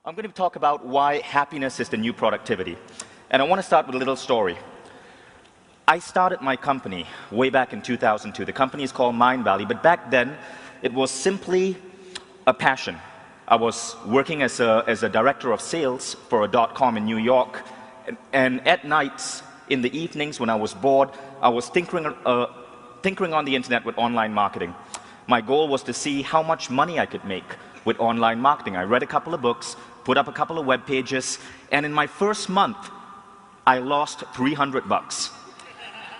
I'm going to talk about why happiness is the new productivity. And I want to start with a little story. I started my company way back in 2002. The company is called MINDVALLEY, but back then it was simply a passion. I was working as a director of sales for a .com in New York, and at nights, in the evenings when I was bored, I was tinkering on the internet with online marketing. My goal was to see how much money I could make with online marketing. I read a couple of books, put up a couple of web pages, and in my first month, I lost $300.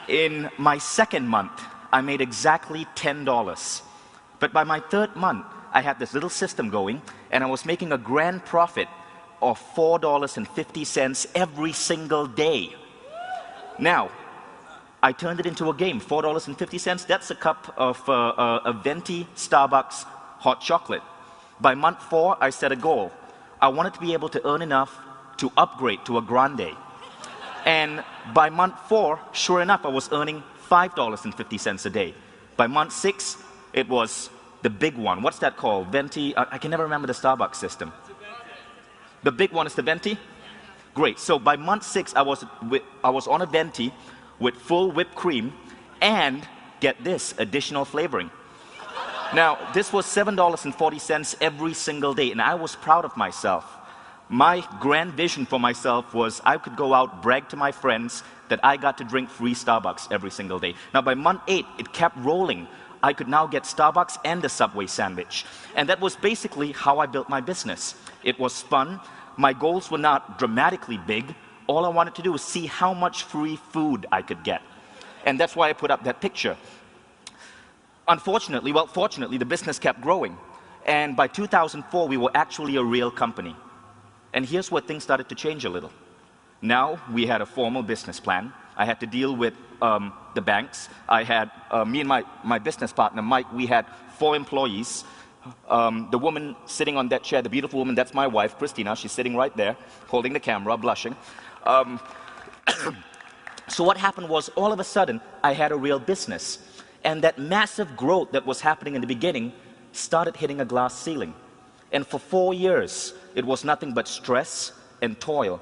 In my second month, I made exactly $10. But by my third month, I had this little system going, and I was making a grand profit of $4.50 every single day. Now, I turned it into a game. $4.50, that's a cup of a venti Starbucks hot chocolate. By month 4, I set a goal. I wanted to be able to earn enough to upgrade to a grande. And by month 4, sure enough, I was earning $5.50 a day. By month 6, it was the big one. What's that called? Venti? I can never remember the Starbucks system. The big one is the venti? Great. So by month 6, I was on a venti with full whipped cream and, get this, additional flavoring. Now, this was $7.40 every single day, and I was proud of myself. My grand vision for myself was I could go out, brag to my friends that I got to drink free Starbucks every single day. Now, by month 8, it kept rolling. I could now get Starbucks and a Subway sandwich. And that was basically how I built my business. It was fun. My goals were not dramatically big. All I wanted to do was see how much free food I could get. And that's why I put up that picture. Unfortunately, well, fortunately, the business kept growing. And by 2004, we were actually a real company. And here's where things started to change a little. Now, we had a formal business plan. I had to deal with the banks. I had, me and my business partner, Mike, we had 4 employees. The woman sitting on that chair, the beautiful woman, that's my wife, Christina. She's sitting right there, holding the camera, blushing. So what happened was, all of a sudden, I had a real business. And that massive growth that was happening in the beginning started hitting a glass ceiling. And for 4 years, it was nothing but stress and toil.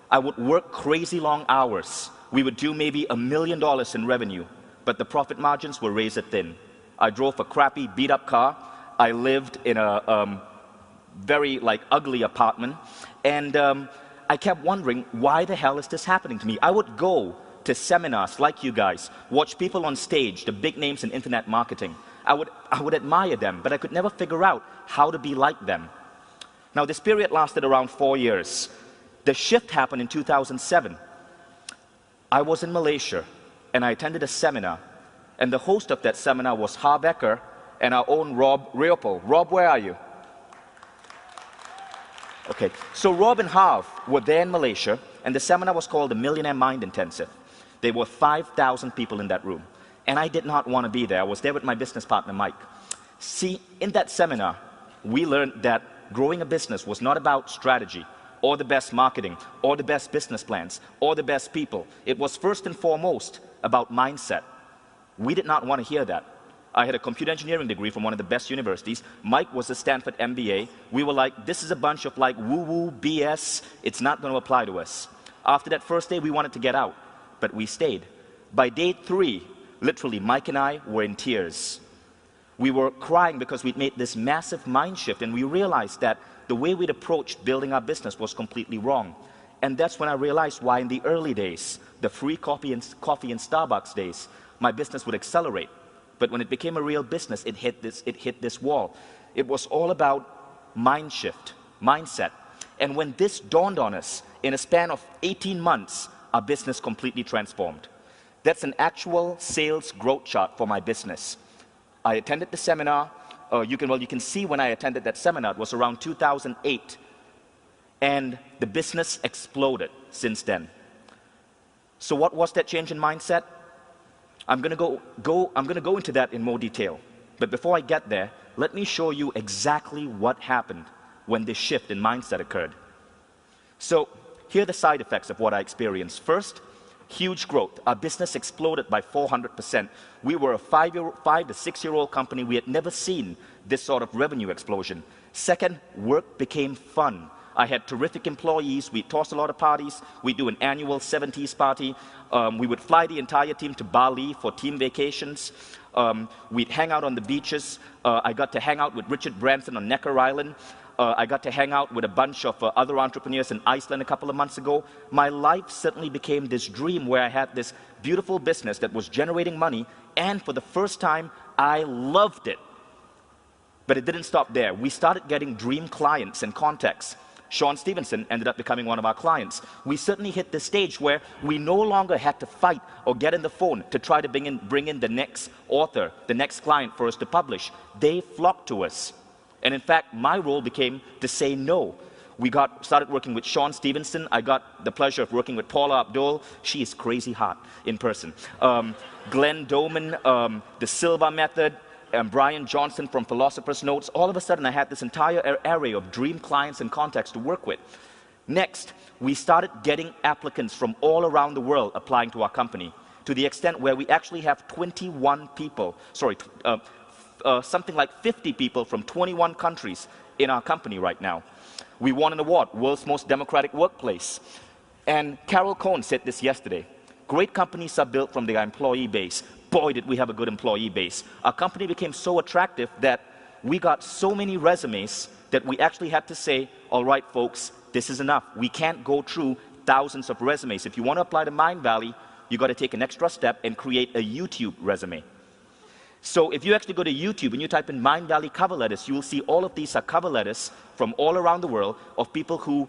I would work crazy long hours. We would do maybe $1 million in revenue, but the profit margins were razor thin. I drove a crappy, beat-up car. I lived in a very ugly apartment, and I kept wondering, why the hell is this happening to me? I would go to seminars like you guys, watch people on stage, the big names in internet marketing. I would admire them, but I could never figure out how to be like them. Now, this period lasted around 4 years. The shift happened in 2007. I was in Malaysia, and I attended a seminar, and the host of that seminar was Ha Becker and our own Rob Riopel. Rob, where are you? Okay, so Rob and Harv were there in Malaysia, and the seminar was called the Millionaire Mind Intensive. There were 5,000 people in that room, and I did not want to be there. I was there with my business partner, Mike. See, in that seminar, we learned that growing a business was not about strategy, or the best marketing, or the best business plans, or the best people. It was first and foremost about mindset. We did not want to hear that. I had a computer engineering degree from one of the best universities. Mike was a Stanford MBA. We were like, this is a bunch of woo-woo BS. It's not going to apply to us. After that first day, we wanted to get out, but we stayed. By day 3, literally, Mike and I were in tears. We were crying because we'd made this massive mind shift, and we realized that the way we'd approached building our business was completely wrong. And that's when I realized why in the early days, the free coffee in Starbucks days, my business would accelerate. But when it became a real business, it hit this wall. It was all about mind shift, mindset. And when this dawned on us, in a span of 18 months, our business completely transformed. That's an actual sales growth chart for my business. I attended the seminar. You can see when I attended that seminar, it was around 2008. And the business exploded since then. So what was that change in mindset? I'm going to go into that in more detail. But before I get there, let me show you exactly what happened when this shift in mindset occurred. So here are the side effects of what I experienced. First, huge growth. Our business exploded by 400%. We were a 5 to 6-year-old company. We had never seen this sort of revenue explosion. Second, work became fun. I had terrific employees. We tossed a lot of parties. We do an annual 70s party. We would fly the entire team to Bali for team vacations. We'd hang out on the beaches. I got to hang out with Richard Branson on Necker Island. I got to hang out with a bunch of other entrepreneurs in Iceland a couple of months ago. My life suddenly became this dream where I had this beautiful business that was generating money, and for the first time, I loved it. But it didn't stop there. We started getting dream clients and contacts. Sean Stevenson ended up becoming one of our clients. We certainly hit the stage where we no longer had to fight or get in the phone to try to bring in the next author, the next client for us to publish. They flocked to us. And in fact, my role became to say no. We started working with Sean Stevenson. I got the pleasure of working with Paula Abdul. She is crazy hot in person. Glenn Doman, the Silva Method, Brian Johnson from Philosopher's Notes. All of a sudden, I had this entire array of dream clients and contacts to work with. Next, we started getting applicants from all around the world applying to our company, to the extent where we actually have 21 people, something like 50 people from 21 countries in our company right now. We won an award, World's Most Democratic Workplace. And Carol Cohn said this yesterday. Great companies are built from their employee base. Boy, did we have a good employee base. Our company became so attractive that we got so many resumes that we actually had to say, all right, folks, this is enough. We can't go through thousands of resumes. If you want to apply to Mindvalley, you got to take an extra step and create a YouTube resume. So if you actually go to YouTube and you type in Mindvalley cover letters, you will see all of these are cover letters from all around the world of people who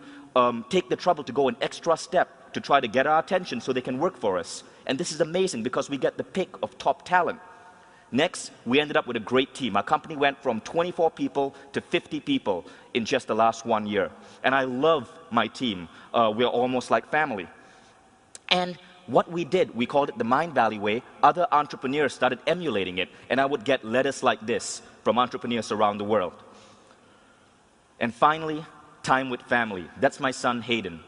take the trouble to go an extra step to try to get our attention so they can work for us. And this is amazing because we get the pick of top talent. Next, we ended up with a great team. Our company went from 24 people to 50 people in just the last 1 year. And I love my team. We're almost like family. And what we did, we called it the Mindvalley way. Other entrepreneurs started emulating it. And I would get letters like this from entrepreneurs around the world. And finally, time with family. That's my son, Hayden.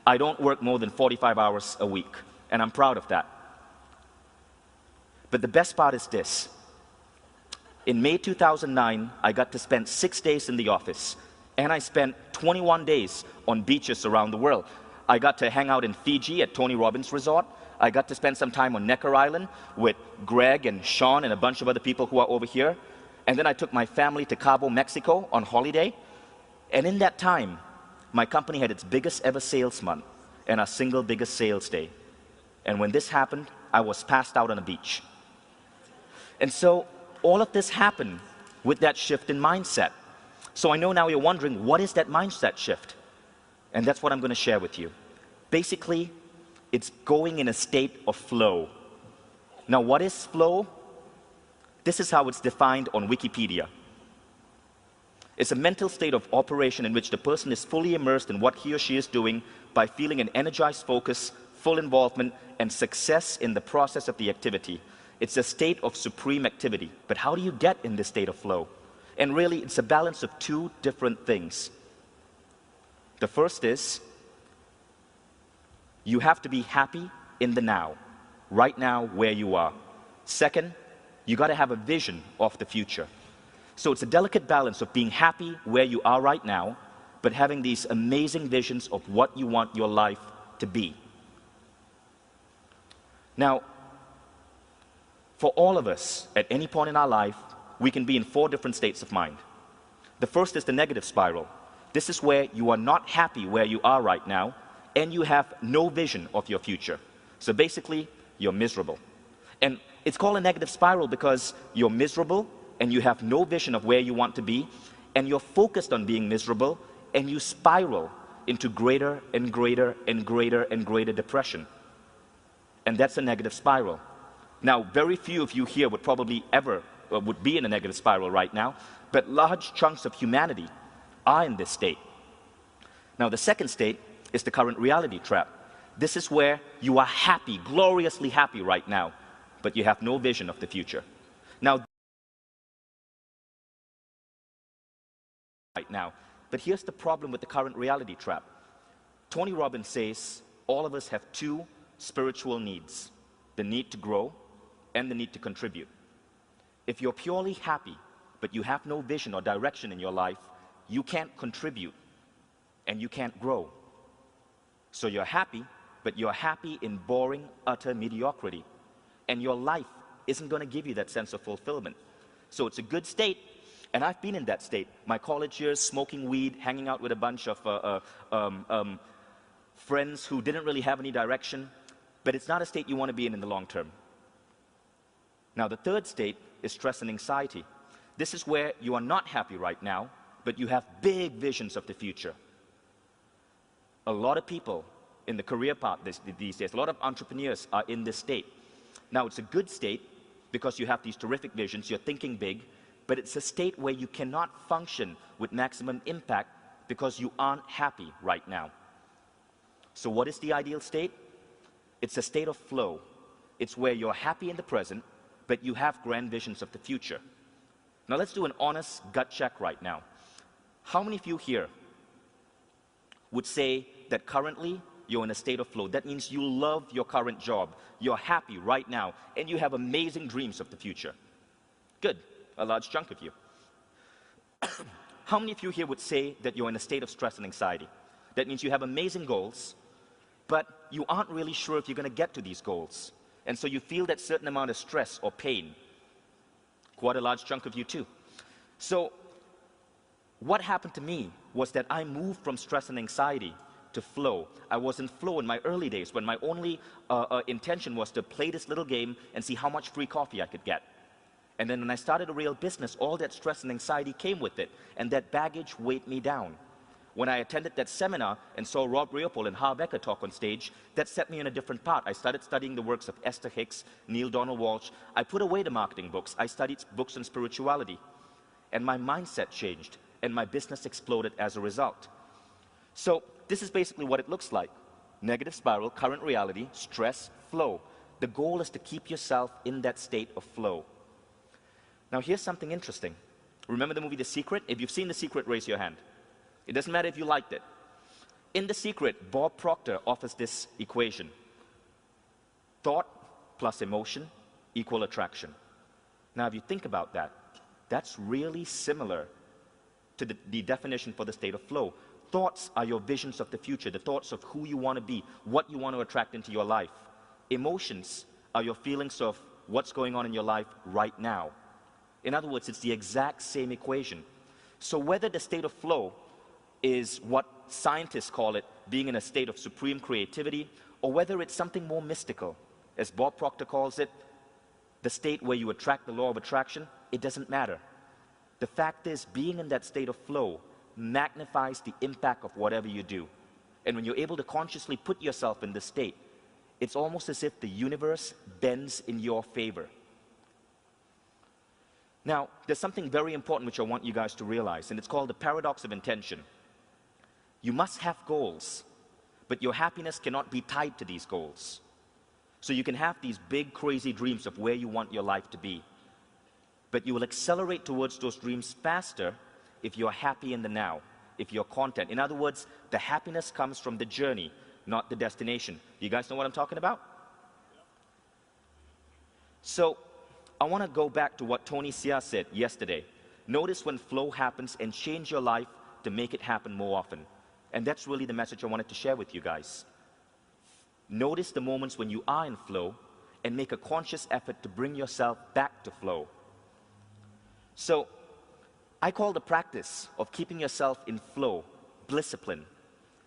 I don't work more than 45 hours a week, and I'm proud of that. But the best part is this. In May 2009, I got to spend 6 days in the office, and I spent 21 days on beaches around the world. I got to hang out in Fiji at Tony Robbins Resort. I got to spend some time on Necker Island with Greg and Sean and a bunch of other people who are over here. And then I took my family to Cabo, Mexico on holiday. And in that time, my company had its biggest ever sales month and our single biggest sales day. And when this happened, I was passed out on a beach. And so all of this happened with that shift in mindset. So I know now you're wondering, what is that mindset shift? And that's what I'm going to share with you. Basically, it's going in a state of flow. Now, what is flow? This is how it's defined on Wikipedia. It's a mental state of operation in which the person is fully immersed in what he or she is doing by feeling an energized focus, full involvement, and success in the process of the activity. It's a state of supreme activity. But how do you get in this state of flow? And really, it's a balance of two different things. The first is, you have to be happy in the now, right now where you are. Second, you got to have a vision of the future. So it's a delicate balance of being happy where you are right now, but having these amazing visions of what you want your life to be. Now, for all of us, at any point in our life, we can be in 4 different states of mind. The first is the negative spiral. This is where you are not happy where you are right now, and you have no vision of your future. So basically, you're miserable. And it's called a negative spiral because you're miserable, and you have no vision of where you want to be, and you're focused on being miserable, and you spiral into greater and greater and greater and greater depression. And that's a negative spiral. Now, very few of you here would probably ever would be in a negative spiral right now, but large chunks of humanity are in this state. Now, the second state is the current reality trap. This is where you are happy, gloriously happy right now, but you have no vision of the future. Now, but here's the problem with the current reality trap. Tony Robbins says all of us have 2 spiritual needs, the need to grow and the need to contribute. If you're purely happy, but you have no vision or direction in your life, you can't contribute. and you can't grow. So you're happy, but you're happy in boring, utter mediocrity. And your life isn't going to give you that sense of fulfillment. So it's a good state, and I've been in that state. My college years, smoking weed, hanging out with a bunch of friends who didn't really have any direction, but it's not a state you want to be in the long term. Now, the third state is stress and anxiety. This is where you are not happy right now, but you have big visions of the future. A lot of people in the career path these days, a lot of entrepreneurs are in this state. Now, it's a good state because you have these terrific visions, you're thinking big, but it's a state where you cannot function with maximum impact because you aren't happy right now. So what is the ideal state? It's a state of flow. It's where you're happy in the present, but you have grand visions of the future. Now let's do an honest gut check right now. How many of you here would say that currently you're in a state of flow? That means you love your current job, you're happy right now, and you have amazing dreams of the future. Good, a large chunk of you. How many of you here would say that you're in a state of stress and anxiety? That means you have amazing goals, but you aren't really sure if you're going to get to these goals. And so you feel that certain amount of stress or pain. Quite a large chunk of you too. So what happened to me was that I moved from stress and anxiety to flow. I was in flow in my early days when my only intention was to play this little game and see how much free coffee I could get. And then when I started a real business, all that stress and anxiety came with it, and that baggage weighed me down. When I attended that seminar and saw Rob Leopold and Har Becker talk on stage, that set me on a different path. I started studying the works of Esther Hicks, Neil Donald Walsh. I put away the marketing books. I studied books on spirituality. And my mindset changed, and my business exploded as a result. So this is basically what it looks like. Negative spiral, current reality, stress, flow. The goal is to keep yourself in that state of flow. Now here's something interesting. Remember the movie The Secret? If you've seen The Secret, raise your hand. It doesn't matter if you liked it. In The Secret, Bob Proctor offers this equation. Thought plus emotion equal attraction. Now, if you think about that, that's really similar to the definition for the state of flow. Thoughts are your visions of the future, the thoughts of who you want to be, what you want to attract into your life. Emotions are your feelings of what's going on in your life right now. In other words, it's the exact same equation. So whether the state of flow is what scientists call it, being in a state of supreme creativity, or whether it's something more mystical, as Bob Proctor calls it, the state where you attract the law of attraction, it doesn't matter. The fact is, being in that state of flow magnifies the impact of whatever you do. And when you're able to consciously put yourself in this state, it's almost as if the universe bends in your favor. Now, there's something very important which I want you guys to realize, and it's called the paradox of intention. You must have goals, but your happiness cannot be tied to these goals. So you can have these big, crazy dreams of where you want your life to be, but you will accelerate towards those dreams faster if you're happy in the now, if you're content. In other words, the happiness comes from the journey, not the destination. You guys know what I'm talking about? So I want to go back to what Tony Sia said yesterday. Notice when flow happens and change your life to make it happen more often. And that's really the message I wanted to share with you guys. Notice the moments when you are in flow and make a conscious effort to bring yourself back to flow. So I call the practice of keeping yourself in flow blisscipline.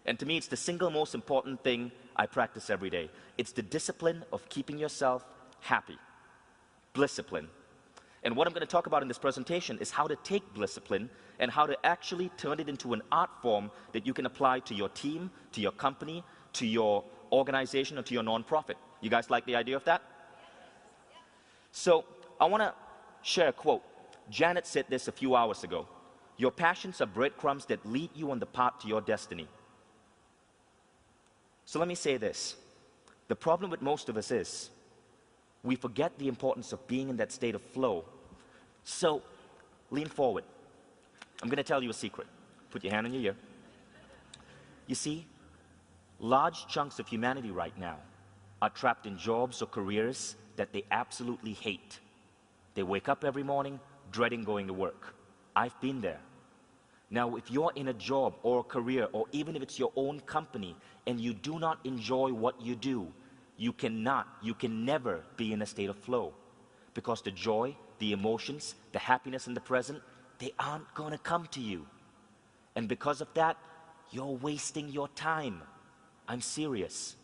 And to me, it's the single most important thing I practice every day. It's the discipline of keeping yourself happy. Blisscipline. And what I'm going to talk about in this presentation is how to take blisscipline and how to actually turn it into an art form that you can apply to your team, to your company, to your organization, or to your nonprofit. You guys like the idea of that? So I want to share a quote. Janet said this a few hours ago. Your passions are breadcrumbs that lead you on the path to your destiny. So let me say this. The problem with most of us is we forget the importance of being in that state of flow. So, lean forward. I'm going to tell you a secret. Put your hand on your ear. You see, large chunks of humanity right now are trapped in jobs or careers that they absolutely hate. They wake up every morning dreading going to work. I've been there. Now, if you're in a job or a career, or even if it's your own company, and you do not enjoy what you do, you can never be in a state of flow. Because the joy, the emotions, the happiness in the present, they aren't going to come to you. And because of that, you're wasting your time. I'm serious.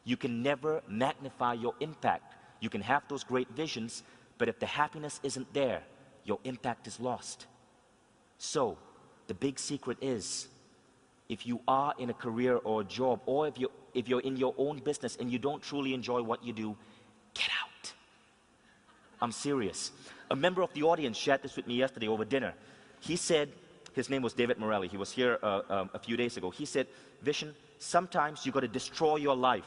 You can never magnify your impact. You can have those great visions, but if the happiness isn't there, your impact is lost. So, the big secret is, if you are in a career or a job, or if you're in your own business and you don't truly enjoy what you do, get out. I'm serious. A member of the audience shared this with me yesterday over dinner. He said, his name was David Morelli, he was here a few days ago. He said, Vishen, sometimes you got to destroy your life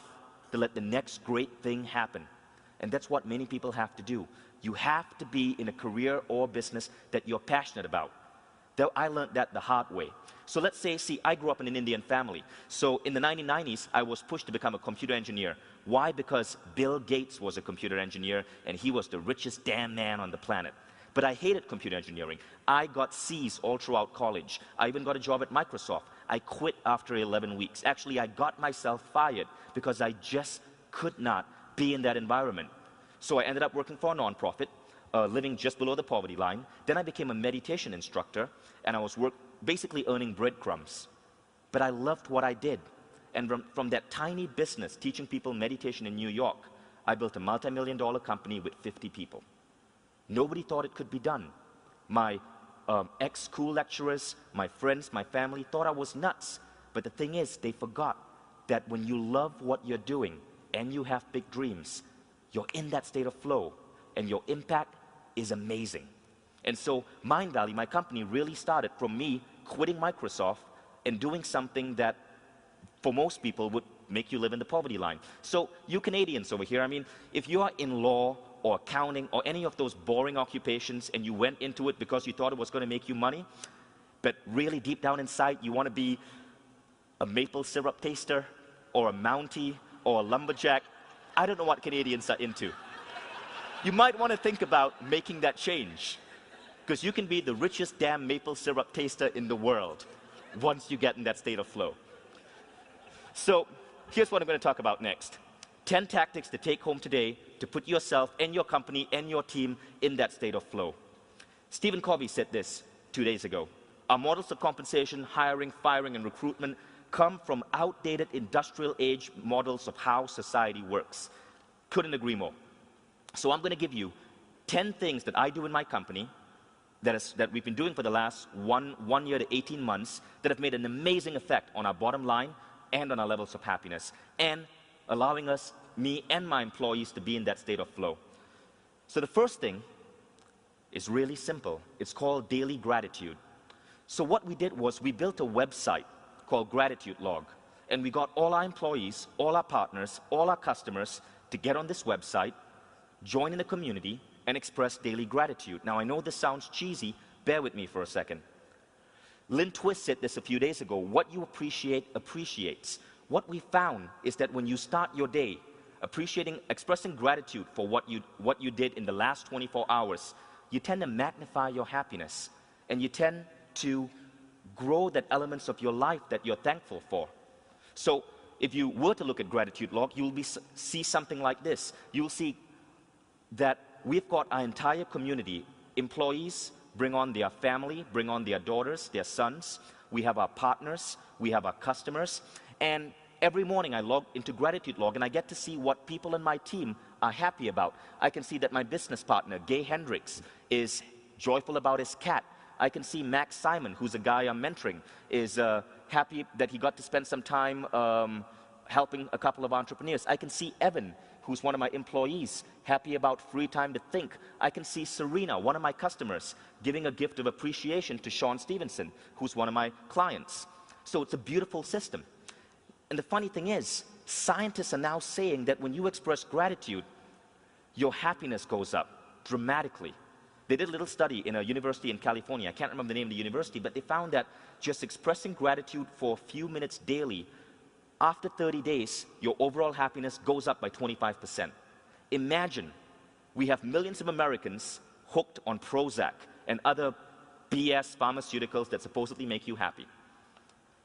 to let the next great thing happen. And that's what many people have to do. You have to be in a career or business that you're passionate about. Though I learned that the hard way. So let's say, I grew up in an Indian family. So in the 1990s, I was pushed to become a computer engineer. Why? Because Bill Gates was a computer engineer and he was the richest damn man on the planet. But I hated computer engineering. I got C's all throughout college. I even got a job at Microsoft. I quit after 11 weeks. Actually, I got myself fired because I just could not be in that environment. So I ended up working for a nonprofit, living just below the poverty line. Then I became a meditation instructor, and I was basically earning breadcrumbs. But I loved what I did. And from that tiny business, teaching people meditation in New York, I built a multi-million-dollar company with 50 people. Nobody thought it could be done. My ex-school lecturers, my friends, my family thought I was nuts. But the thing is, they forgot that when you love what you're doing and you have big dreams, you're in that state of flow and your impact is amazing. And so MindValley, my company, really started from me quitting Microsoft and doing something that for most people would make you live in the poverty line. So you Canadians over here, I mean, if you are in law or accounting or any of those boring occupations and you went into it because you thought it was going to make you money, but really deep down inside you want to be a maple syrup taster or a Mountie or a lumberjack, I don't know what Canadians are into. You might want to think about making that change, because you can be the richest damn maple syrup taster in the world once you get in that state of flow. So here's what I'm going to talk about next. 10 tactics to take home today to put yourself and your company and your team in that state of flow. Stephen Covey said this 2 days ago. Our models of compensation, hiring, firing, and recruitment come from outdated industrial age models of how society works. Couldn't agree more. So I'm going to give you 10 things that I do in my company that we've been doing for the last one year to 18 months that have made an amazing effect on our bottom line and on our levels of happiness, and allowing us, me and my employees, to be in that state of flow. So the first thing is really simple. It's called daily gratitude. So what we did was we built a website called Gratitude Log, and we got all our employees, all our partners, all our customers to get on this website, join in the community, and express daily gratitude. Now I know this sounds cheesy, bear with me for a second. Lynn Twist said this a few days ago, what you appreciate appreciates. What we found is that when you start your day expressing gratitude for what you did in the last 24 hours, you tend to magnify your happiness, and you tend to grow that elements of your life that you're thankful for. So if you were to look at Gratitude Log, you'll see something like this. You'll see that we've got our entire community, employees bring on their family, bring on their daughters, their sons. We have our partners, we have our customers, and every morning I log into Gratitude Log and I get to see what people in my team are happy about. I can see that my business partner, Gay Hendricks, is joyful about his cat. I can see Max Simon, who's a guy I'm mentoring, is happy that he got to spend some time helping a couple of entrepreneurs. I can see Evan, who's one of my employees, happy about free time to think. I can see Serena, one of my customers, giving a gift of appreciation to Sean Stevenson, who's one of my clients. So it's a beautiful system. And the funny thing is, scientists are now saying that when you express gratitude, your happiness goes up dramatically. They did a little study in a university in California. I can't remember the name of the university, but they found that just expressing gratitude for a few minutes daily, after 30 days, your overall happiness goes up by 25%. Imagine we have millions of Americans hooked on Prozac and other BS pharmaceuticals that supposedly make you happy.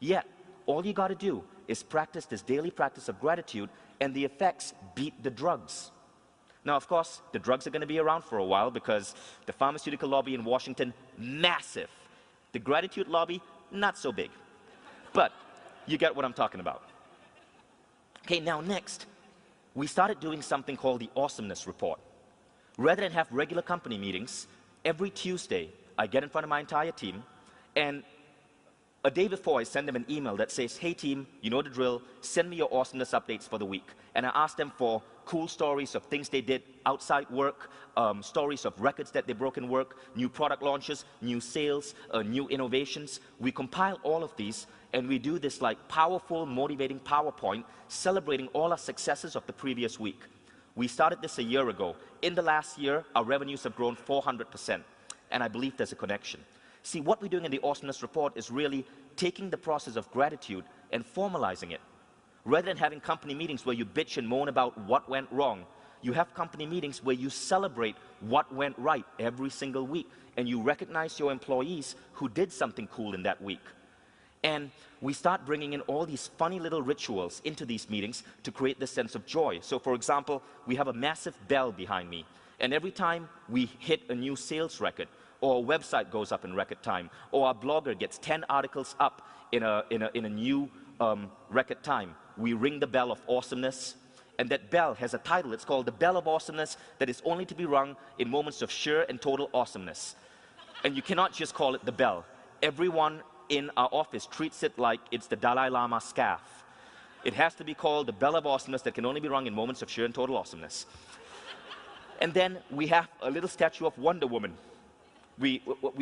Yet, all you got to do is practice this daily practice of gratitude, and the effects beat the drugs. Now, of course, the drugs are going to be around for a while because the pharmaceutical lobby in Washington, massive. The gratitude lobby, not so big. But you get what I'm talking about. Okay, now next, we started doing something called the Awesomeness Report. Rather than have regular company meetings, every Tuesday, I get in front of my entire team, and a day before, I send them an email that says, hey team, you know the drill, send me your awesomeness updates for the week. And I ask them for cool stories of things they did outside work, stories of records that they broke in work, new product launches, new sales, new innovations. We compile all of these, and we do this like powerful, motivating PowerPoint, celebrating all our successes of the previous week. We started this a year ago. In the last year, our revenues have grown 400%, and I believe there's a connection. See, what we're doing in the Awesomeness Report is really taking the process of gratitude and formalizing it. Rather than having company meetings where you bitch and moan about what went wrong, you have company meetings where you celebrate what went right every single week, and you recognize your employees who did something cool in that week. And we start bringing in all these funny little rituals into these meetings to create this sense of joy. So for example, we have a massive bell behind me, and every time we hit a new sales record, or a website goes up in record time, or our blogger gets 10 articles up in a new record time, we ring the bell of awesomeness, and that bell has a title. It's called the Bell of Awesomeness, that is only to be rung in moments of sheer and total awesomeness. And you cannot just call it the bell. Everyone in our office treats it like it's the Dalai Lama scarf. It has to be called the Bell of Awesomeness that can only be rung in moments of sheer and total awesomeness. And then we have a little statue of Wonder Woman.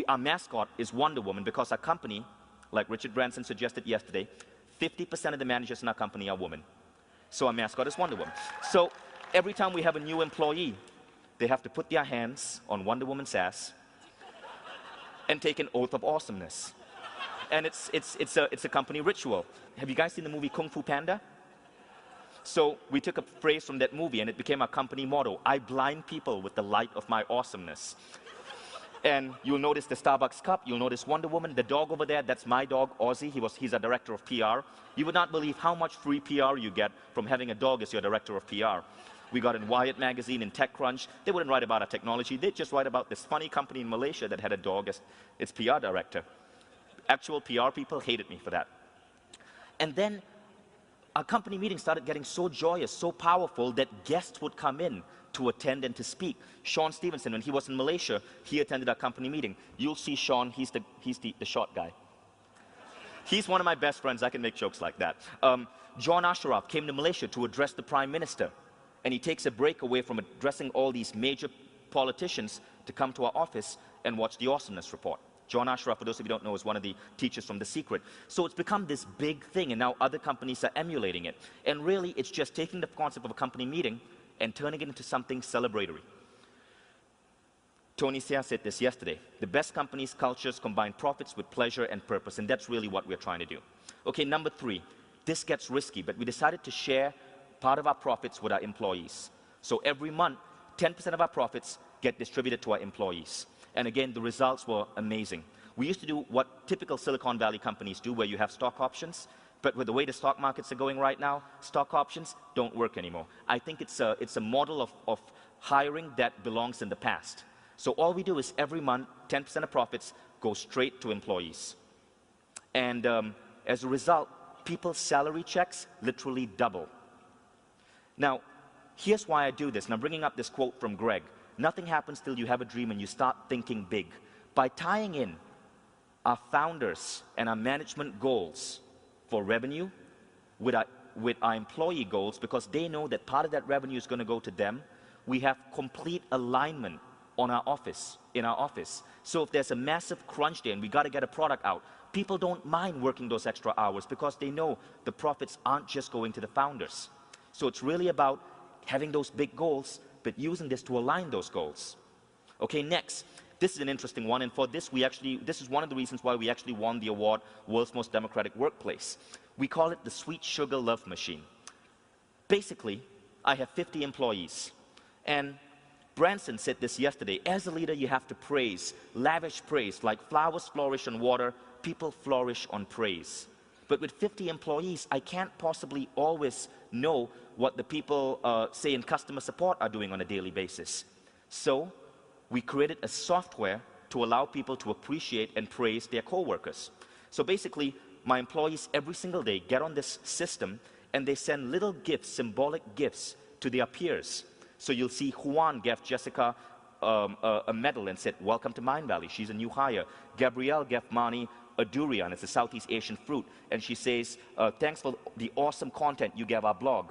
Our mascot is Wonder Woman because our company, like Richard Branson suggested yesterday, 50% of the managers in our company are women. So our mascot is Wonder Woman. So every time we have a new employee, they have to put their hands on Wonder Woman's ass and take an oath of awesomeness. And it's a company ritual. Have you guys seen the movie Kung Fu Panda? So we took a phrase from that movie and it became our company motto. I blind people with the light of my awesomeness. And you'll notice the Starbucks cup, you'll notice Wonder Woman, the dog over there, that's my dog, Ozzy, he's our director of PR. You would not believe how much free PR you get from having a dog as your director of PR. We got in Wired magazine, in TechCrunch. They wouldn't write about our technology, they'd just write about this funny company in Malaysia that had a dog as its PR director. Actual PR people hated me for that. And then our company meeting started getting so joyous, so powerful that guests would come in to attend and to speak. Sean Stevenson, when he was in Malaysia, he attended our company meeting. You'll see Sean, he's the short guy. He's one of my best friends, I can make jokes like that. John Ashraf came to Malaysia to address the Prime Minister, and he takes a break away from addressing all these major politicians to come to our office and watch the Awesomeness Report. John Ashraf, for those of you who don't know, is one of the teachers from The Secret. So it's become this big thing, and now other companies are emulating it. And really, it's just taking the concept of a company meeting and turning it into something celebratory. Tony Hsieh said this yesterday. The best companies' cultures combine profits with pleasure and purpose, and that's really what we're trying to do. Okay, number 3. This gets risky, but we decided to share part of our profits with our employees. So every month, 10% of our profits get distributed to our employees. And again, the results were amazing. We used to do what typical Silicon Valley companies do, where you have stock options. But with the way the stock markets are going right now, stock options don't work anymore. I think it's a model of hiring that belongs in the past. So all we do is every month, 10% of profits go straight to employees. And as a result, people's salary checks literally double. Now, here's why I do this. And I'm bringing up this quote from Greg. Nothing happens till you have a dream and you start thinking big. By tying in our founders and our management goals for revenue with our employee goals, because they know that part of that revenue is going to go to them, we have complete alignment on our office, in our office. So if there's a massive crunch day and we got to get a product out, people don't mind working those extra hours because they know the profits aren't just going to the founders. So it's really about having those big goals, but using this to align those goals. Okay, next. This is an interesting one, and for this, this is one of the reasons why we actually won the award, World's Most Democratic Workplace. We call it the Sweet Sugar Love Machine. Basically, I have 50 employees, and Branson said this yesterday, as a leader you have to praise, lavish praise, like flowers flourish on water, people flourish on praise. But with 50 employees, I can't possibly always know what the people, say in customer support, are doing on a daily basis. So we created a software to allow people to appreciate and praise their coworkers. So basically, my employees every single day get on this system and they send little gifts, symbolic gifts, to their peers. So you'll see Juan gave Jessica a medal and said, welcome to Mindvalley, she's a new hire. Gabrielle gave Mani a durian, it's a Southeast Asian fruit, and she says, thanks for the awesome content you gave our blog.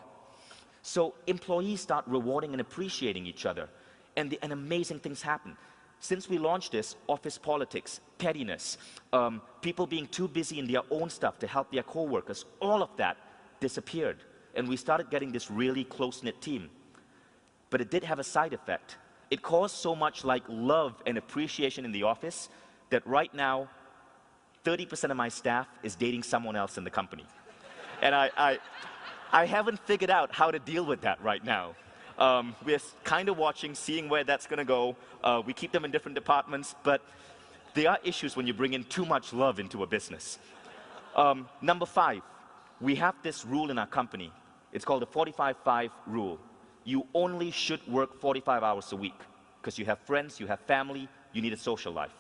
So employees start rewarding and appreciating each other, and amazing things happen. Since we launched this, office politics, pettiness, people being too busy in their own stuff to help their coworkers, all of that disappeared. And we started getting this really close-knit team. But it did have a side effect. It caused so much like love and appreciation in the office that right now, 30% of my staff is dating someone else in the company. And I haven't figured out how to deal with that right now. We're kind of watching, seeing where that's going to go. We keep them in different departments, but there are issues when you bring in too much love into a business. Number 5, we have this rule in our company. It's called the 45-5 rule. You only should work 45 hours a week because you have friends, you have family, you need a social life.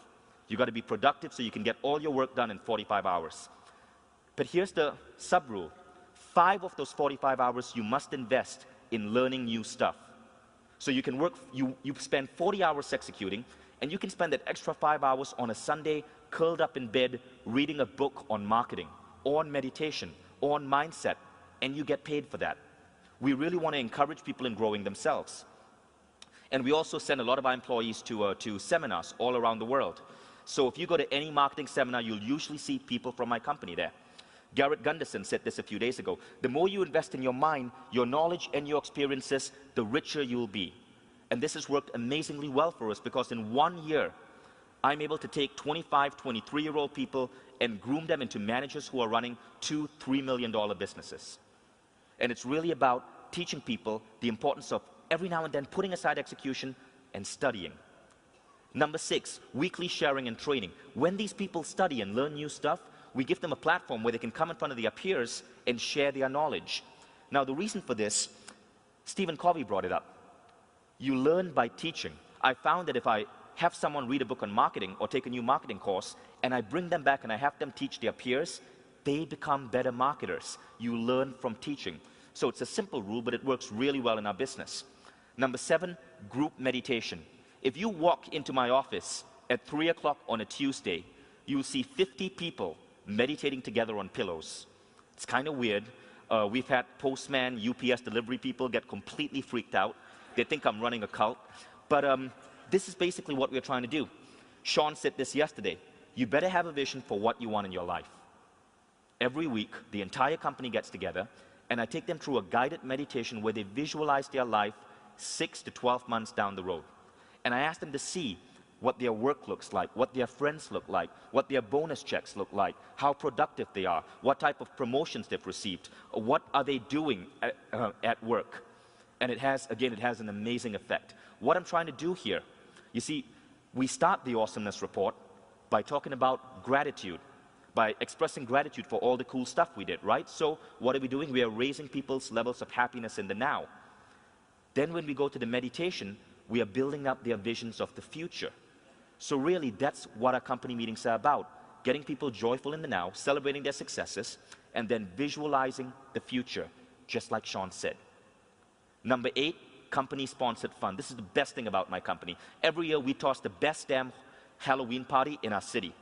You've got to be productive so you can get all your work done in 45 hours. But here's the sub-rule. 5 of those 45 hours you must invest in learning new stuff. So you can work, you spend 40 hours executing, and you can spend that extra 5 hours on a Sunday curled up in bed reading a book on marketing, or on meditation, or on mindset, and you get paid for that. We really want to encourage people in growing themselves. And we also send a lot of our employees to seminars all around the world. So if you go to any marketing seminar, you'll usually see people from my company there. Garrett Gunderson said this a few days ago. The more you invest in your mind, your knowledge and your experiences, the richer you'll be. And this has worked amazingly well for us because in 1 year, I'm able to take 25, 23-year-old people and groom them into managers who are running $2, $3 million businesses. And it's really about teaching people the importance of every now and then putting aside execution and studying. Number 6, weekly sharing and training. When these people study and learn new stuff, we give them a platform where they can come in front of their peers and share their knowledge. Now the reason for this, Stephen Covey brought it up. You learn by teaching. I found that if I have someone read a book on marketing or take a new marketing course and I bring them back and I have them teach their peers, they become better marketers. You learn from teaching. So it's a simple rule, but it works really well in our business. Number 7, group meditation. If you walk into my office at 3 o'clock on a Tuesday, you'll see 50 people meditating together on pillows. It's kind of weird. We've had postman, UPS delivery people get completely freaked out. They think I'm running a cult. But this is basically what we're trying to do. Sean said this yesterday. You better have a vision for what you want in your life. Every week, the entire company gets together, and I take them through a guided meditation where they visualize their life 6 to 12 months down the road. And I ask them to see what their work looks like, what their friends look like, what their bonus checks look like, how productive they are, what type of promotions they've received, what are they doing at work. And it has an amazing effect. What I'm trying to do here, you see, we start the awesomeness report by talking about gratitude, by expressing gratitude for all the cool stuff we did, right? So what are we doing? We are raising people's levels of happiness in the now. Then when we go to the meditation, we are building up their visions of the future. So really, that's what our company meetings are about. Getting people joyful in the now, celebrating their successes, and then visualizing the future, just like Sean said. Number 8, company-sponsored fun. This is the best thing about my company. Every year, we toss the best damn Halloween party in our city.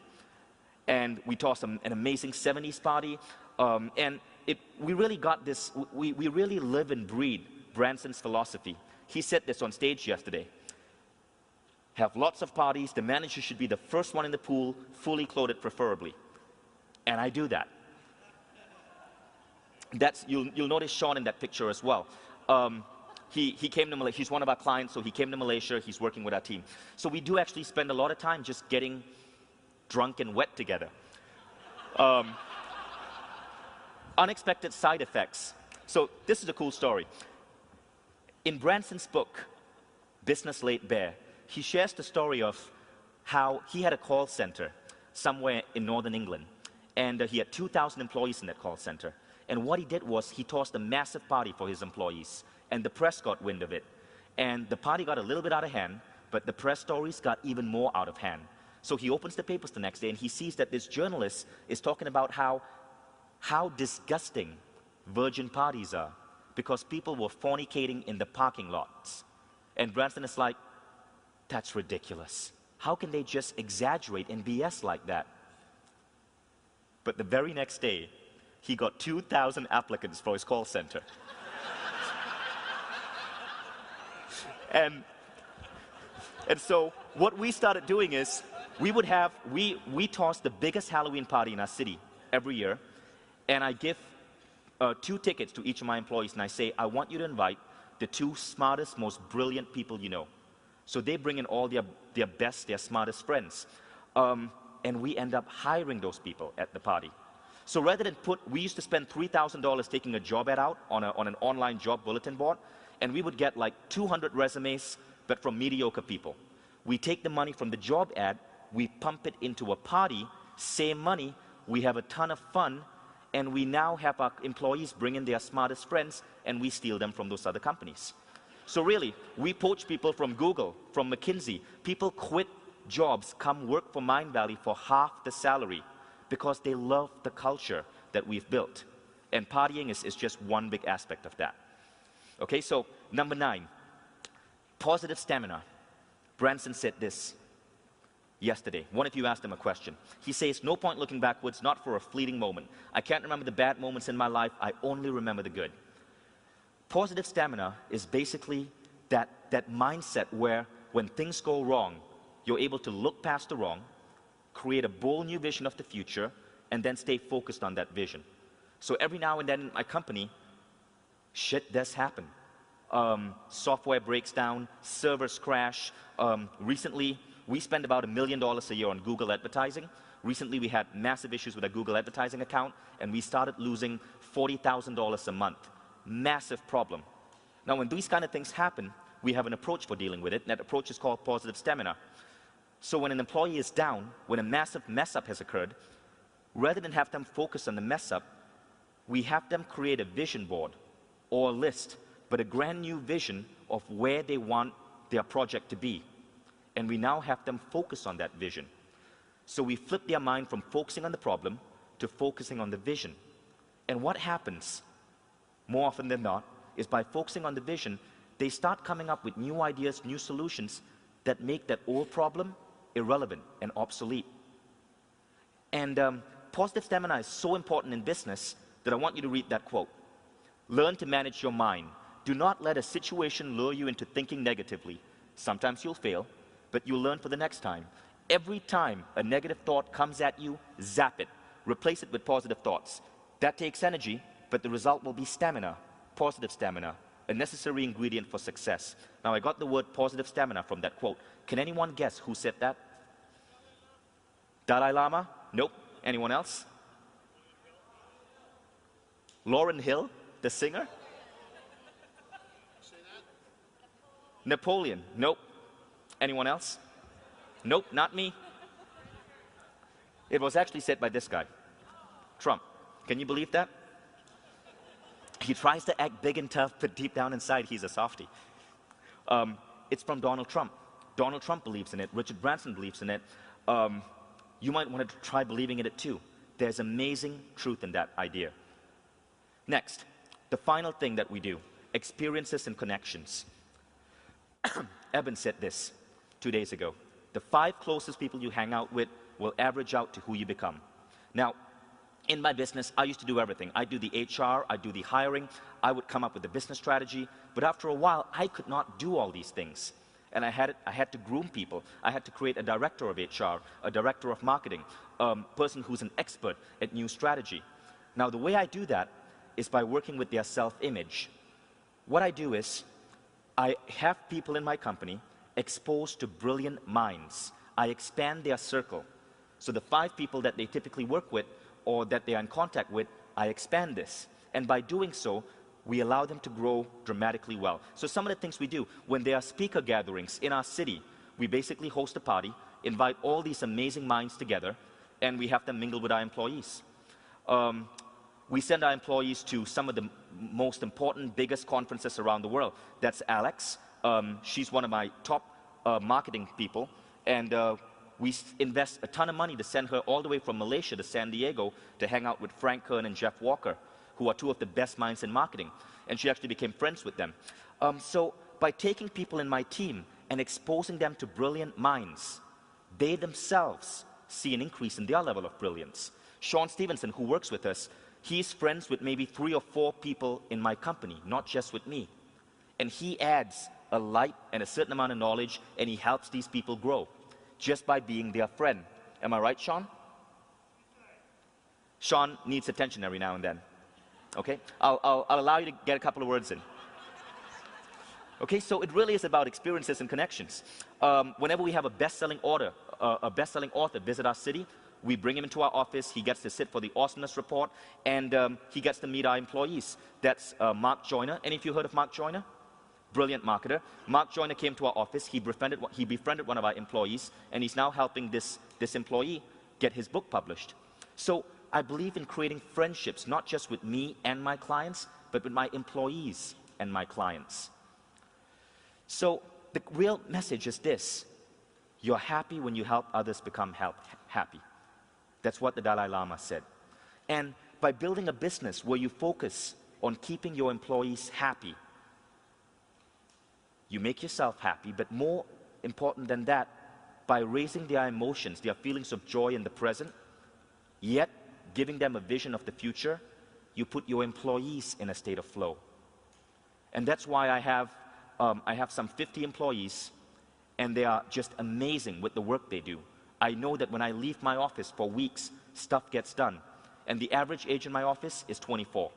And we toss an amazing 70s party. We really got this, we really live and breathe Branson's philosophy. He said this on stage yesterday. Have lots of parties. The manager should be the first one in the pool, fully clothed preferably. And I do that. You'll notice Sean in that picture as well. He came to Malaysia. He's one of our clients, so he came to Malaysia. He's working with our team. So we do actually spend a lot of time just getting drunk and wet together. Unexpected side effects. So this is a cool story. In Branson's book, business laid bare. He shares the story of how he had a call center somewhere in northern England, and he had 2,000 employees in that call center. And what he did was he tossed a massive party for his employees, and the press got wind of it. And the party got a little bit out of hand, but the press stories got even more out of hand. So he opens the papers the next day and he sees that this journalist is talking about how disgusting virgin parties are because people were fornicating in the parking lots. And Branson is like, that's ridiculous. How can they just exaggerate and BS like that? But the very next day, he got 2,000 applicants for his call center. And so what we started doing is we toss the biggest Halloween party in our city every year, and I give 2 tickets to each of my employees, and I say, I want you to invite the 2 smartest, most brilliant people you know. So they bring in all their best, their smartest friends. And we end up hiring those people at the party. So rather than we used to spend $3,000 taking a job ad out on an online job bulletin board, and we would get like 200 resumes, but from mediocre people. We take the money from the job ad, we pump it into a party, same money, we have a ton of fun, and we now have our employees bring in their smartest friends, and we steal them from those other companies. So really, we poach people from Google, from McKinsey. People quit jobs, come work for Mindvalley for half the salary because they love the culture that we've built. And partying is just one big aspect of that. Okay, so number 9, positive stamina. Branson said this yesterday. One of you asked him a question. He says, no point looking backwards, not for a fleeting moment. I can't remember the bad moments in my life, I only remember the good. Positive stamina is basically that mindset where when things go wrong, you're able to look past the wrong, create a bold new vision of the future, and then stay focused on that vision. So every now and then in my company, shit does happen. Software breaks down, servers crash. Recently, we spend about $1 million a year on Google advertising. Recently, we had massive issues with our Google advertising account, and we started losing $40,000 a month. Massive problem. Now, when these kind of things happen, we have an approach for dealing with it, and that approach is called positive stamina. So when an employee is down, when a massive mess up has occurred, rather than have them focus on the mess up, we have them create a vision board or a list, but a grand new vision of where they want their project to be. And we now have them focus on that vision. So we flip their mind from focusing on the problem to focusing on the vision. And what happens, more often than not, is by focusing on the vision, they start coming up with new ideas, new solutions that make that old problem irrelevant and obsolete. And positive stamina is so important in business that I want you to read that quote. Learn to manage your mind. Do not let a situation lure you into thinking negatively. Sometimes you'll fail, but you'll learn for the next time. Every time a negative thought comes at you, zap it. Replace it with positive thoughts. That takes energy, but the result will be stamina, positive stamina, a necessary ingredient for success. Now, I got the word positive stamina from that quote. Can anyone guess who said that? Dalai Lama? Nope. Anyone else? Lauryn Hill, the singer? Napoleon? Nope. Anyone else? Nope, not me. It was actually said by this guy, Trump. Can you believe that? He tries to act big and tough, but deep down inside, he's a softie. It's from Donald Trump. Donald Trump believes in it. Richard Branson believes in it. You might want to try believing in it too. There's amazing truth in that idea. Next, the final thing that we do, experiences and connections. Eben said this 2 days ago. The 5 closest people you hang out with will average out to who you become. Now, in my business, I used to do everything. I do the HR, I do the hiring, I would come up with the business strategy, but after a while, I could not do all these things. And I had to groom people. I had to create a director of HR, a director of marketing, person who's an expert at new strategy. Now, the way I do that is by working with their self-image. What I do is, I have people in my company exposed to brilliant minds. I expand their circle. So the 5 people that they typically work with or that they are in contact with, I expand this. And by doing so, we allow them to grow dramatically well. So some of the things we do, when there are speaker gatherings in our city, we basically host a party, invite all these amazing minds together, and we have them mingle with our employees. We send our employees to some of the most important, biggest conferences around the world. That's Alex. She's one of my top marketing people, and we invest a ton of money to send her all the way from Malaysia to San Diego to hang out with Frank Kern and Jeff Walker, who are two of the best minds in marketing. And she actually became friends with them. So by taking people in my team and exposing them to brilliant minds, they themselves see an increase in their level of brilliance. Sean Stevenson, who works with us, he's friends with maybe 3 or 4 people in my company, not just with me. And he adds a light and a certain amount of knowledge, and he helps these people grow just by being their friend. Am I right, Sean? Sean needs attention every now and then. Okay? I'll allow you to get a couple of words in. Okay, so it really is about experiences and connections. Whenever we have a best-selling author visit our city, we bring him into our office, he gets to sit for the awesomeness report, and he gets to meet our employees. That's Mark Joyner. Any of you heard of Mark Joyner? Brilliant marketer. Mark Joyner came to our office, he befriended one of our employees, and he's now helping this employee get his book published. So I believe in creating friendships, not just with me and my clients, but with my employees and my clients. So the real message is this: you're happy when you help others become happy. That's what the Dalai Lama said. And by building a business where you focus on keeping your employees happy, you make yourself happy, but more important than that, by raising their emotions, their feelings of joy in the present, yet giving them a vision of the future, you put your employees in a state of flow. And that's why I have some 50 employees, and they are just amazing with the work they do. I know that when I leave my office for weeks, stuff gets done. And the average age in my office is 24.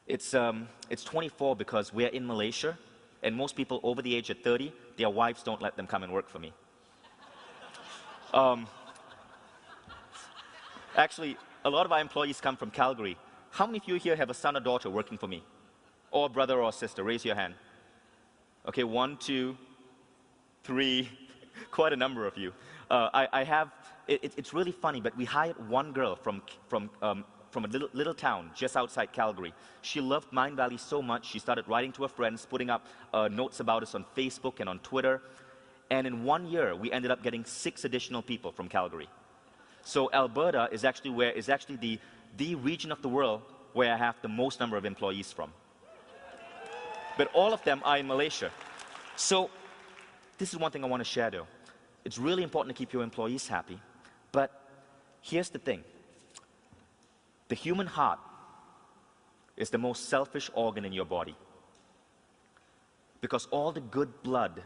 It's 24 because we're in Malaysia, and most people over the age of 30, their wives don't let them come and work for me. Actually, a lot of our employees come from Calgary. How many of you here have a son or daughter working for me? Or brother or sister? Raise your hand. Okay, 1, 2, 3, quite a number of you. It's really funny, but we hired one girl from a little town just outside Calgary. She loved Mindvalley so much, she started writing to her friends, putting up notes about us on Facebook and on Twitter. And in 1 year, we ended up getting 6 additional people from Calgary. So Alberta is actually the region of the world where I have the most number of employees from. But all of them are in Malaysia. So this is one thing I want to share though. It's really important to keep your employees happy, but here's the thing. The human heart is the most selfish organ in your body, because all the good blood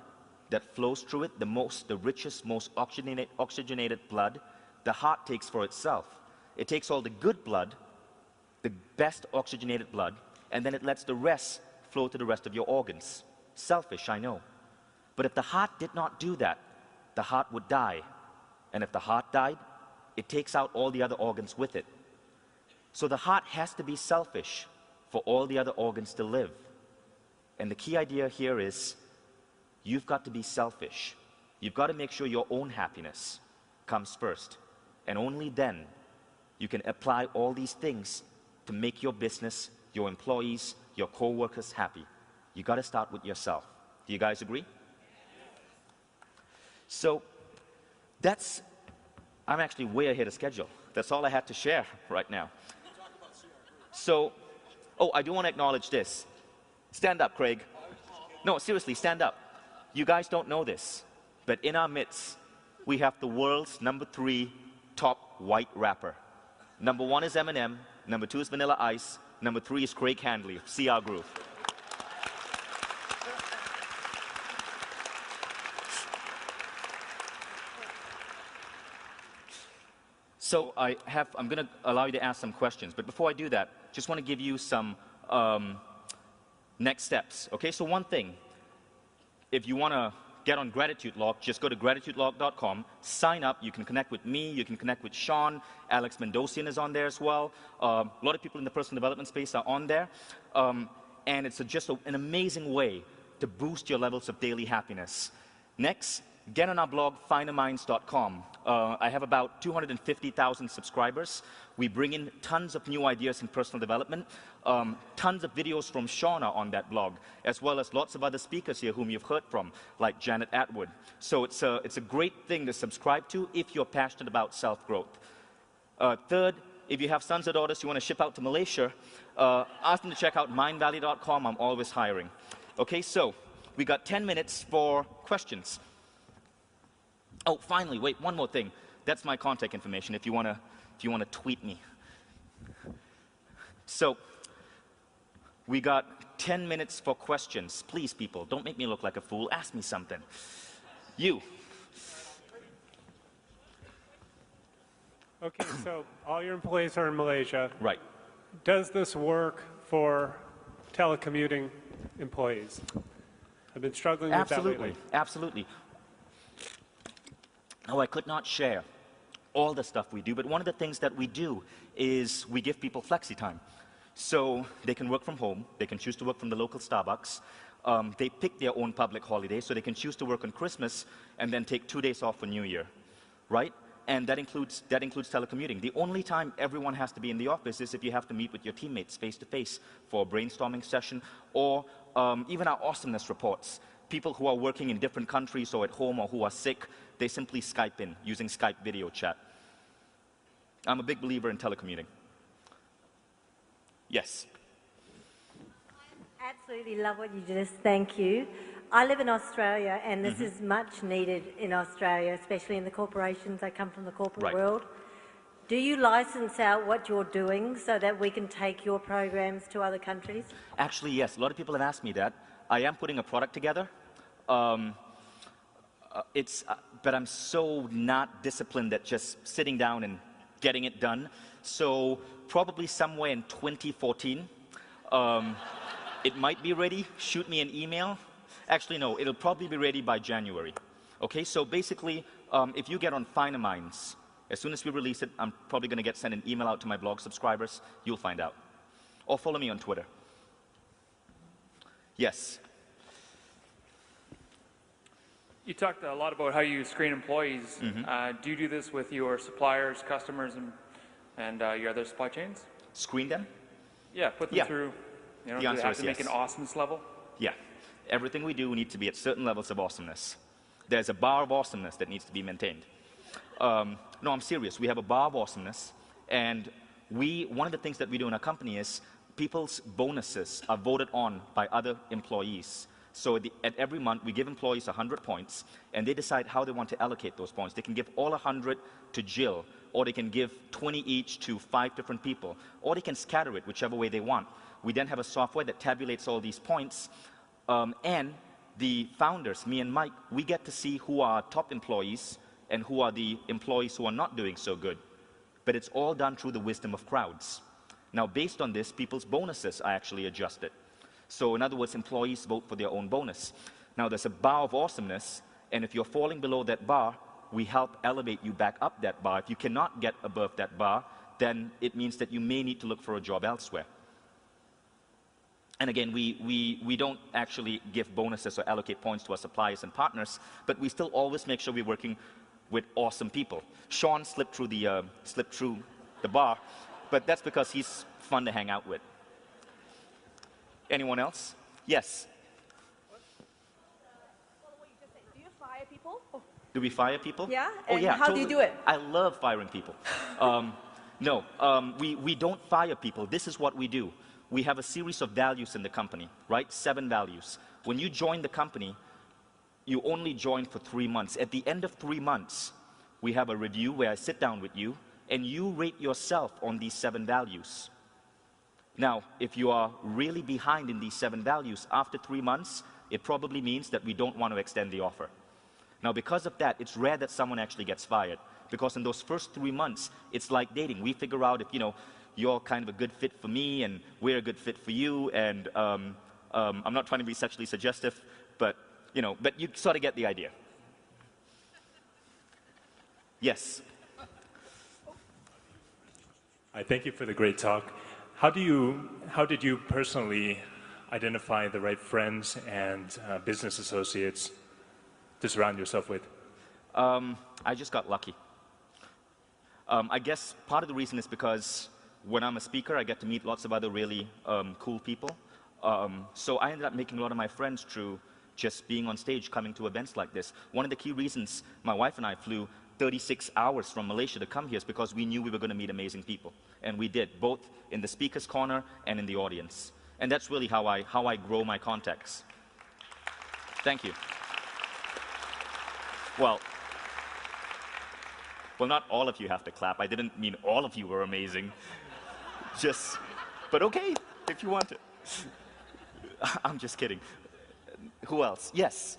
that flows through it, the richest, most oxygenated blood, the heart takes for itself. It takes all the good blood, the best oxygenated blood, and then it lets the rest flow to the rest of your organs. Selfish, I know. But if the heart did not do that, the heart would die. And if the heart died, it takes out all the other organs with it. So the heart has to be selfish for all the other organs to live. And the key idea here is, you've got to be selfish. You've got to make sure your own happiness comes first. And only then you can apply all these things to make your business, your employees, your co-workers happy. You got to start with yourself. Do you guys agree? So I'm actually way ahead of schedule. That's all I had to share right now. So, I do want to acknowledge this. Stand up, Craig. No, seriously, stand up. You guys don't know this, but in our midst, we have the world's #3 top white rapper. Number 1 is Eminem, number 2 is Vanilla Ice, number 3 is Craig Handley of CR Groove. So I'm going to allow you to ask some questions, but before I do that, just want to give you some next steps. Okay, so one thing, if you want to get on Gratitude Log, just go to gratitudelog.com, sign up. You can connect with me, you can connect with Sean. Alex Mendocian is on there as well. A lot of people in the personal development space are on there. And it's just an amazing way to boost your levels of daily happiness. Next, get on our blog, finderminds.com. I have about 250,000 subscribers. We bring in tons of new ideas in personal development, tons of videos from Shauna on that blog, as well as lots of other speakers here whom you've heard from, like Janet Atwood. So it's a great thing to subscribe to if you're passionate about self-growth. Third, if you have sons or daughters you want to ship out to Malaysia, ask them to check out mindvalley.com. I'm always hiring. Okay, so we got 10 minutes for questions. Oh, finally, wait, one more thing. That's my contact information if you want to tweet me. So, we got 10 minutes for questions. Please, people, don't make me look like a fool. Ask me something. You. Okay, so all your employees are in Malaysia. Right. Does this work for telecommuting employees? I've been struggling with that lately. Absolutely. Oh, I could not share all the stuff we do, but one of the things that we do is we give people flexi time. So they can work from home, they can choose to work from the local Starbucks, they pick their own public holiday, so they can choose to work on Christmas and then take 2 days off for New Year, right? And that includes telecommuting. The only time everyone has to be in the office is if you have to meet with your teammates face-to-face for a brainstorming session, or even our awesomeness reports. People who are working in different countries or at home or who are sick, they simply Skype in using Skype video chat. I'm a big believer in telecommuting. Yes? I absolutely love what you just, thank you. I live in Australia and this is much needed in Australia, especially in the corporations. I come from the corporate world. Do you license out what you're doing so that we can take your programs to other countries? Actually, yes. A lot of people have asked me that. I am putting a product together. But I'm so not disciplined at just sitting down and getting it done. So probably somewhere in 2014, it might be ready. Shoot me an email. Actually, no, it'll probably be ready by January. Okay, so basically, if you get on Finer Minds, as soon as we release it, I'm probably going to send an email out to my blog subscribers. You'll find out. Or follow me on Twitter. Yes? You talked a lot about how you screen employees. Do you do this with your suppliers, customers, and your other supply chains? Screen them? Yeah, put them through. You know, the answer do they have is to make yes. an awesomeness level? Yeah. Everything we do need to be at certain levels of awesomeness. There's a bar of awesomeness that needs to be maintained. No, I'm serious. We have a bar of awesomeness, and one of the things that we do in our company is people's bonuses are voted on by other employees. So at every month, we give employees 100 points, and they decide how they want to allocate those points. They can give all 100 to Jill, or they can give 20 each to 5 different people, or they can scatter it whichever way they want. We then have a software that tabulates all these points, and the founders, me and Mike, we get to see who are top employees and who are the employees who are not doing so good. But it's all done through the wisdom of crowds. Now, based on this, people's bonuses are actually adjusted. So in other words, employees vote for their own bonus. Now, there's a bar of awesomeness, and if you're falling below that bar, we help elevate you back up that bar. If you cannot get above that bar, then it means that you may need to look for a job elsewhere. And again, we don't actually give bonuses or allocate points to our suppliers and partners, but we still always make sure we're working with awesome people. Sean slipped through the bar, but that's because he's fun to hang out with. Anyone else? Yes? Do you fire people? Oh. Do we fire people? Yeah? Oh, and yeah. how do you do it? I love firing people. No, we don't fire people. This is what we do. We have a series of values in the company, right? 7 values. When you join the company, you only join for 3 months. At the end of 3 months, we have a review where I sit down with you and you rate yourself on these 7 values. Now, if you are really behind in these 7 values, after 3 months, it probably means that we don't want to extend the offer. Now, because of that, it's rare that someone actually gets fired, because in those first 3 months, it's like dating. We figure out if, you're kind of a good fit for me and we're a good fit for you, and I'm not trying to be sexually suggestive, but you know, but you sort of get the idea. Yes. I thank you for the great talk. How did you personally identify the right friends and business associates to surround yourself with? I just got lucky. I guess part of the reason is because when I'm a speaker, I get to meet lots of other really cool people. So I ended up making a lot of my friends through just being on stage, coming to events like this. One of the key reasons my wife and I flew 36 hours from Malaysia to come here is because we knew we were going to meet amazing people. And we did, both in the speaker's corner and in the audience. And that's really how I grow my contacts. Thank you. Well, not all of you have to clap. I didn't mean all of you were amazing. But okay, if you want it. I'm just kidding. Who else? Yes.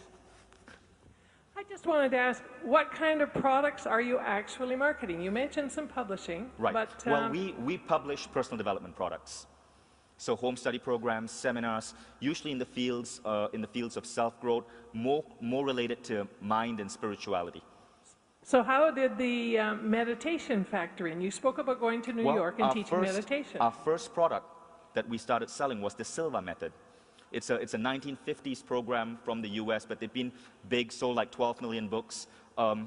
I just wanted to ask, what kind of products are you actually marketing? You mentioned some publishing. Right. But, well, we publish personal development products. So home study programs, seminars, usually in the fields of self-growth, more related to mind and spirituality. So how did the meditation factor in? You spoke about going to New York and teaching meditation. Our first product that we started selling was the Silva method. It's a 1950s program from the US, but they've been big, sold like 12 million books.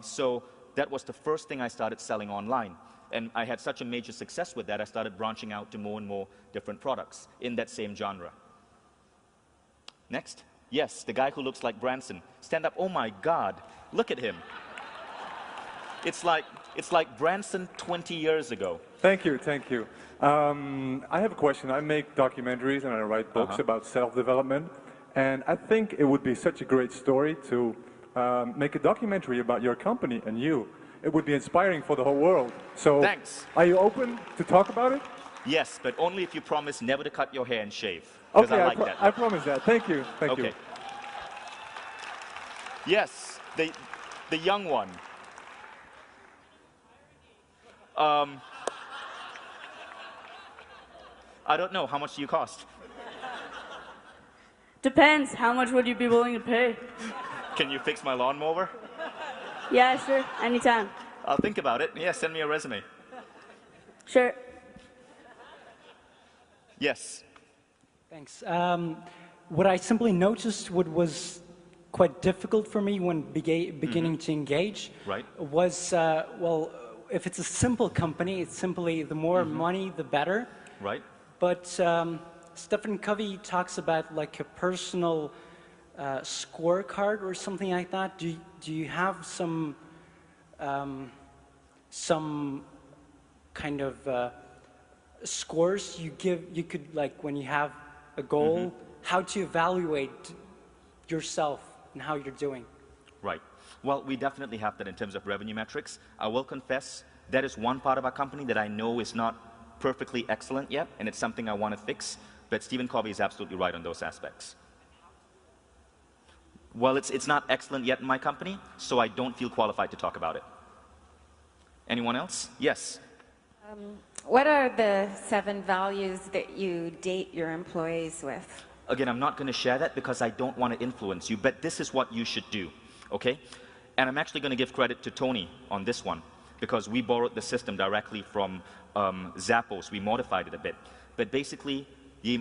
So that was the first thing I started selling online. And I had such a major success with that, I started branching out to more and more different products in that same genre. Next. Yes, the guy who looks like Branson. Stand up. Oh my God, look at him. It's like Branson 20 years ago. Thank you, thank you. I have a question. I make documentaries and I write books about self-development. And I think it would be such a great story to make a documentary about your company and you. It would be inspiring for the whole world. So, thanks. Are you open to talk about it? Yes, but only if you promise never to cut your hair and shave. Okay, I like that. I promise that. Thank you. Thank you. Yes, the young one. I don't know. How much do you cost? Depends. How much would you be willing to pay? Can you fix my lawnmower? Yeah, sure. Anytime. I'll think about it. Yeah, send me a resume. Sure. Yes. Thanks. What I simply noticed was quite difficult for me when beginning to engage was, well, if it's a simple company, it's simply the more money, the better. Right. But Stephen Covey talks about like a personal scorecard or something like that. Do you have some kind of scores you could, like, when you have a goal, how to evaluate yourself and how you're doing? Right. Well, we definitely have that in terms of revenue metrics. I will confess that is one part of our company that I know is not perfectly excellent yet, and it's something I want to fix. But Stephen Covey is absolutely right on those aspects. Well, it's not excellent yet in my company, so I don't feel qualified to talk about it. Anyone else? Yes. What are the 7 values that you date your employees with? Again, I'm not going to share that because I don't want to influence you, but this is what you should do, okay? And I'm actually going to give credit to Tony on this one because we borrowed the system directly from Zappos. We modified it a bit. But basically, the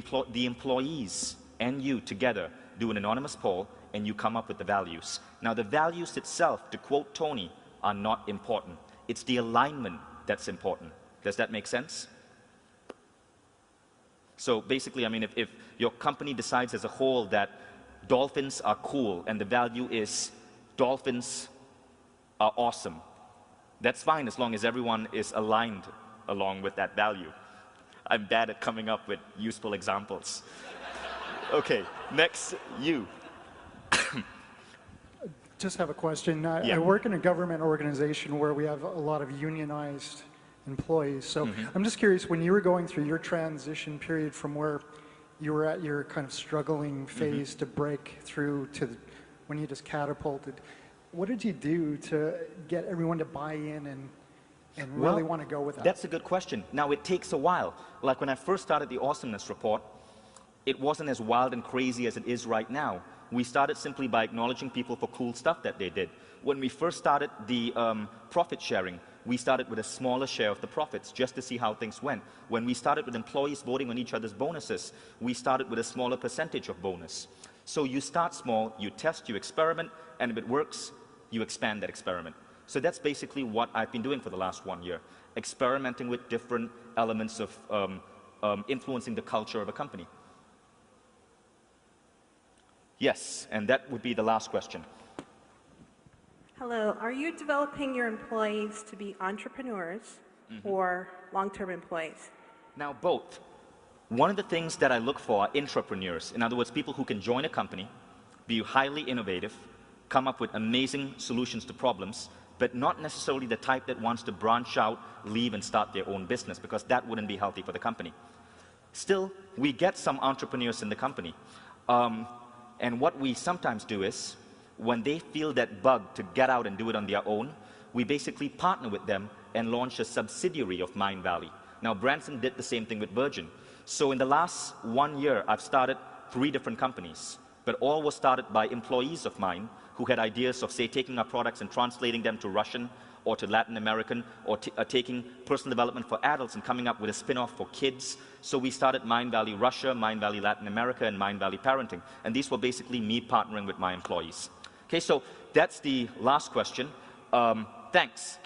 employees and you together do an anonymous poll and you come up with the values. Now, the values itself, to quote Tony, are not important. It's the alignment that's important. Does that make sense? So basically, I mean, if your company decides as a whole that dolphins are cool and the value is dolphins are awesome, that's fine as long as everyone is aligned along with that value. I'm bad at coming up with useful examples. Okay, next, you. Just have a question. I work in a government organization where we have a lot of unionized employees. So I'm just curious, when you were going through your transition period from where you were at your kind of struggling phase to break through to when you just catapulted, what did you do to get everyone to buy in and really want to go with that? That's a good question. Now, it takes a while. Like when I first started the Awesomeness Report, it wasn't as wild and crazy as it is right now. We started simply by acknowledging people for cool stuff that they did. When we first started the profit sharing, we started with a smaller share of the profits just to see how things went. When we started with employees voting on each other's bonuses, we started with a smaller percentage of bonus. So you start small, you test, you experiment, and if it works, you expand that experiment. So that's basically what I've been doing for the last 1 year, experimenting with different elements of influencing the culture of a company. Yes, and that would be the last question. Hello. Are you developing your employees to be entrepreneurs or long-term employees? Now, both. One of the things that I look for are intrapreneurs. In other words, people who can join a company, be highly innovative, come up with amazing solutions to problems, but not necessarily the type that wants to branch out, leave, and start their own business, because that wouldn't be healthy for the company. Still, we get some entrepreneurs in the company. And what we sometimes do is, when they feel that bug to get out and do it on their own, we basically partner with them and launch a subsidiary of Mindvalley. Now, Branson did the same thing with Virgin. So in the last 1 year, I've started 3 different companies, but all were started by employees of mine who had ideas of, say, taking our products and translating them to Russian or to Latin American, or taking personal development for adults and coming up with a spin-off for kids. So we started Mindvalley Russia, Mindvalley Latin America, and Mindvalley Parenting. And these were basically me partnering with my employees. Okay, so that's the last question. Thanks.